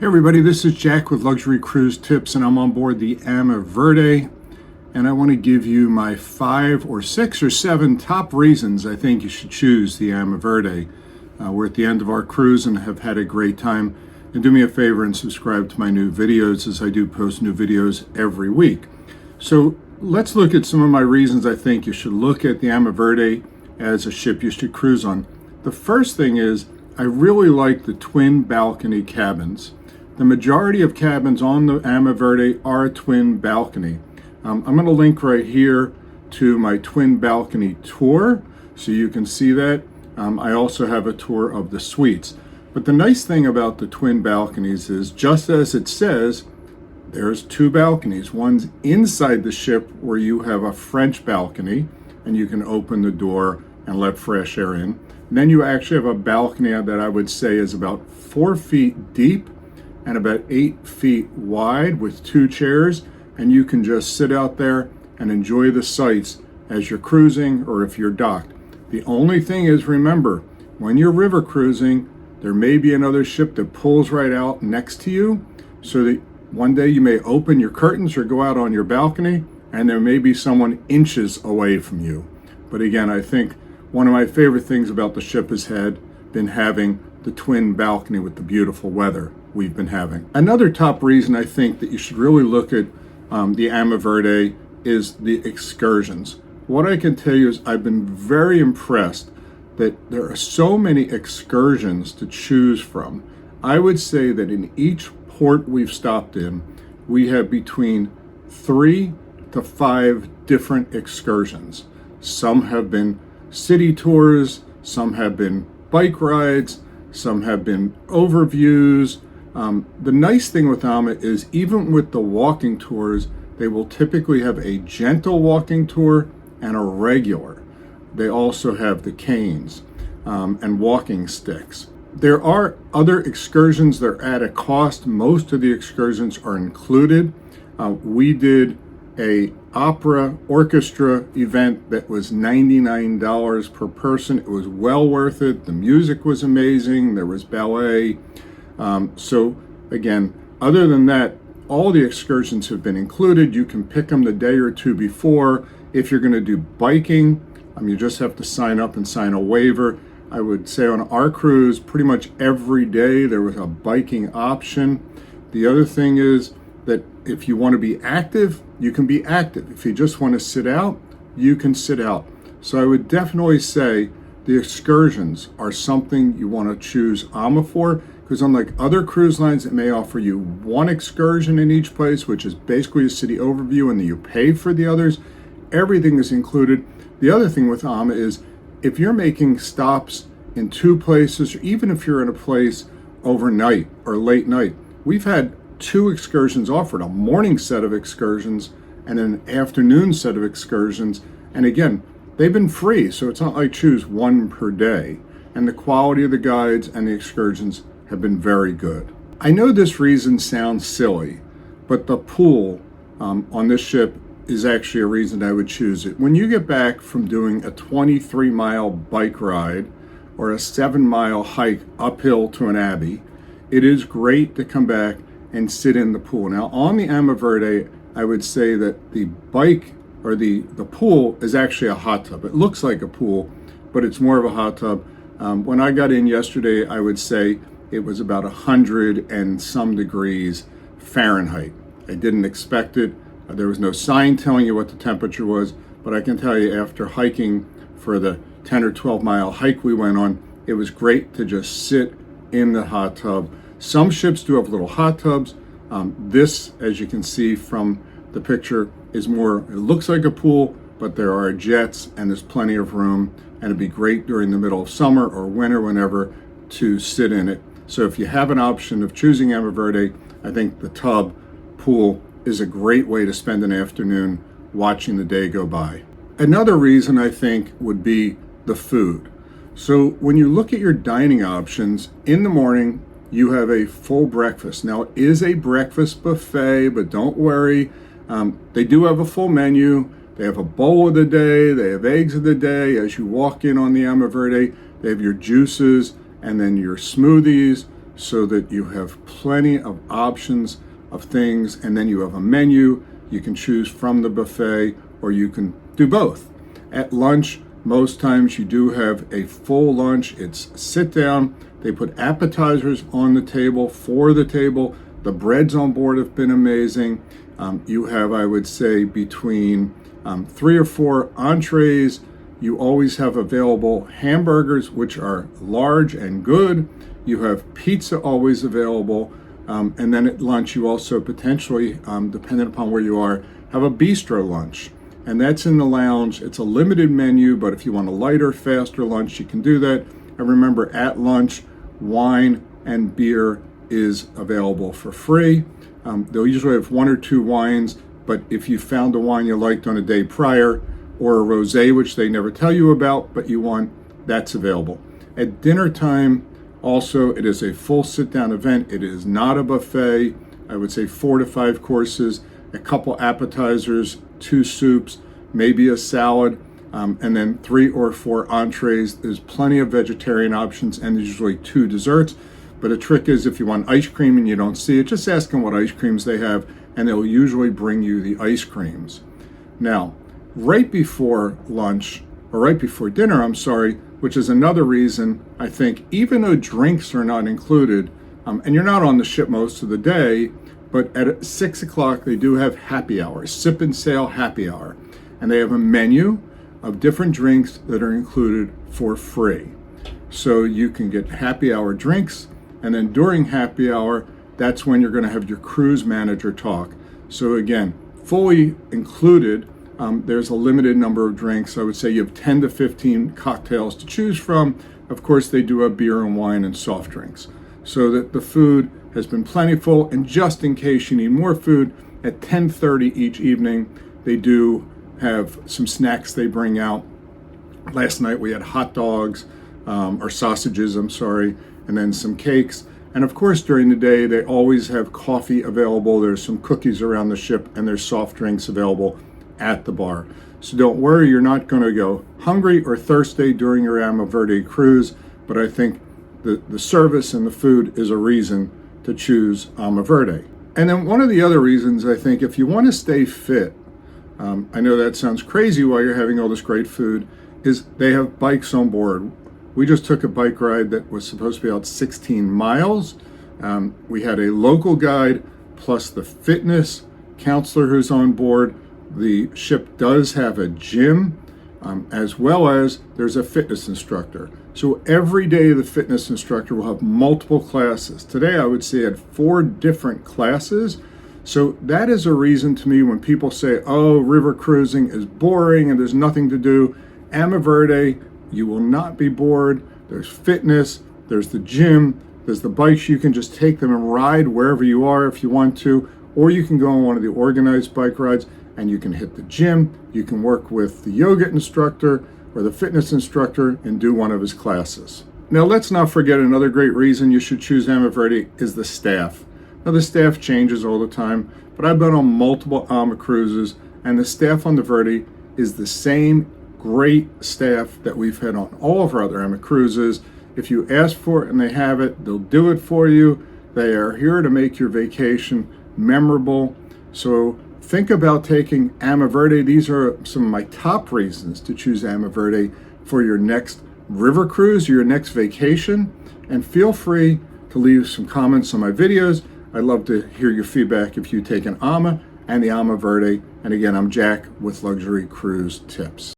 Hey everybody, this is Jack with Luxury Cruise Tips, and I'm on board the AMA Verde, and I want to give you my 5 or 6 or 7 top reasons I think you should choose the AMA Verde. We're at the end of our cruise and have had a great time. And do me a favor and subscribe to my new videos, as I do post new videos every week. So let's look at some of my reasons I think you should look at the AMA Verde as a ship you should cruise on. The first thing is, I really like the twin balcony cabins. The majority of cabins on the AMA Verde are a twin balcony. I'm going to link right here to my twin balcony tour so you can see that. I also have a tour of the suites. But the nice thing about the twin balconies is, just as it says, there's 2 balconies. One's inside the ship where you have a French balcony and you can open the door and let fresh air in. And then you actually have a balcony that I would say is about 4 feet deep and about 8 feet wide with 2 chairs, and you can just sit out there and enjoy the sights as you're cruising or if you're docked. The only thing is, remember, when you're river cruising, there may be another ship that pulls right out next to you, so that one day you may open your curtains or go out on your balcony and there may be someone inches away from you. But again, I think one of my favorite things about the ship has been having the twin balcony with the beautiful weather we've been having. Another top reason I think that you should really look at the AMA Verde is the excursions. What I can tell you is I've been very impressed that there are so many excursions to choose from. I would say that in each port we've stopped in, we have between 3 to 5 different excursions. Some have been city tours, some have been bike rides, some have been overviews. The nice thing with AMA is, even with the walking tours, they will typically have a gentle walking tour and a regular. They also have the canes and walking sticks. There are other excursions that are at a cost. Most of the excursions are included. We did a opera orchestra event that was $99 per person. It was well worth it. The music was amazing. There was ballet. So again, other than that, all the excursions have been included. You can pick them the day or two before. If you're going to do biking, you just have to sign up and sign a waiver. I would say on our cruise, pretty much every day there was a biking option. The other thing is that if you want to be active, you can be active. If you just want to sit out, you can sit out. So I would definitely say the excursions are something you want to choose AMA for, because unlike other cruise lines that may offer you one excursion in each place, which is basically a city overview, and then you pay for the others, everything is included. The other thing with AMA is, if you're making stops in 2 places, or even if you're in a place overnight or late night, we've had 2 excursions offered, a morning set of excursions and an afternoon set of excursions. And again, they've been free, so it's not like choose one per day. And the quality of the guides and the excursions have been very good. I know this reason sounds silly, but the pool on this ship is actually a reason I would choose it. When you get back from doing a 23-mile bike ride or a 7-mile hike uphill to an abbey, it is great to come back and sit in the pool. Now, on the AMA Verde, I would say that the bike or the pool is actually a hot tub. It looks like a pool, but it's more of a hot tub. When I got in yesterday, I would say it was about 100 and some degrees Fahrenheit. I didn't expect it. There was no sign telling you what the temperature was, but I can tell you, after hiking for the 10 or 12 mile hike we went on, it was great to just sit in the hot tub. Some ships do have little hot tubs. This, as you can see from the picture, is more, it looks like a pool, but there are jets and there's plenty of room, and it'd be great during the middle of summer or winter, whenever, to sit in it. So if you have an option of choosing AMA Verde, I think the tub pool is a great way to spend an afternoon watching the day go by. Another reason I think would be the food. So when you look at your dining options, in the morning, you have a full breakfast. Now, it is a breakfast buffet, but don't worry. They do have a full menu. They have a bowl of the day. They have eggs of the day. As you walk in on the AMA Verde, they have your juices and then your smoothies. so that you have plenty of options of things, and then you have a menu. You can choose from the buffet, or you can do both. At lunch, most times you do have a full lunch. It's sit down. They put appetizers on the table, for the table. The breads on board have been amazing. You have, I would say, between 3 or 4 entrees. You always have available hamburgers, which are large and good. You have pizza always available. And then at lunch, you also potentially, depending upon where you are, have a bistro lunch. And that's in the lounge. It's a limited menu, but if you want a lighter, faster lunch, you can do that. And remember, at lunch, wine and beer is available for free. They'll usually have 1 or 2 wines, but if you found a wine you liked on a day prior, or a rosé, which they never tell you about, but you want, that's available. At dinner time, also, it is a full sit-down event. It is not a buffet. I would say 4 to 5 courses, a couple appetizers, 2 soups, maybe a salad, and then 3 or 4 entrees. There's plenty of vegetarian options, and there's usually 2 desserts. But a trick is, if you want ice cream and you don't see it, just ask them what ice creams they have, and they'll usually bring you the ice creams. Now, right before lunch, or right before dinner, I'm sorry, which is another reason I think, even though drinks are not included, and you're not on the ship most of the day, but at 6 o'clock they do have happy hour, sip and sail happy hour. And they have a menu of different drinks that are included for free. So you can get happy hour drinks, and then during happy hour, that's when you're going to have your cruise manager talk. So again, fully included. There's a limited number of drinks. I would say you have 10 to 15 cocktails to choose from. Of course, they do have beer and wine and soft drinks. So that the food has been plentiful. And just in case you need more food, at 10:30 each evening, they do have some snacks they bring out. Last night we had hot dogs, or sausages, I'm sorry, and then some cakes. And of course, during the day, they always have coffee available. There's some cookies around the ship, and there's soft drinks available at the bar. So don't worry, you're not going to go hungry or thirsty during your AMA Verde cruise, but I think the service and the food is a reason to choose AMA Verde. And then one of the other reasons, I think, if you want to stay fit, I know that sounds crazy while you're having all this great food, is they have bikes on board. We just took a bike ride that was supposed to be out 16 miles. We had a local guide plus the fitness counselor who's on board. The ship does have a gym, as well as there's a fitness instructor. So every day the fitness instructor will have multiple classes. Today I would say I had 4 different classes. So that is a reason to me when people say, oh, river cruising is boring and there's nothing to do. AMA Verde, you will not be bored. There's fitness, there's the gym, there's the bikes. You can just take them and ride wherever you are if you want to, or you can go on one of the organized bike rides and you can hit the gym. You can work with the yoga instructor or the fitness instructor and do one of his classes. Now, let's not forget another great reason you should choose AMA Verde is the staff. Now, the staff changes all the time, but I've been on multiple AMA cruises, and the staff on the Verde is the same great staff that we've had on all of our other AMA cruises. If you ask for it and they have it, they'll do it for you. They are here to make your vacation memorable. So think about taking AMA Verde. These are some of my top reasons to choose AMA Verde for your next river cruise or your next vacation. And feel free to leave some comments on my videos. I'd love to hear your feedback if you've taken AMA and the AMA Verde. And again, I'm Jack with Luxury Cruise Tips.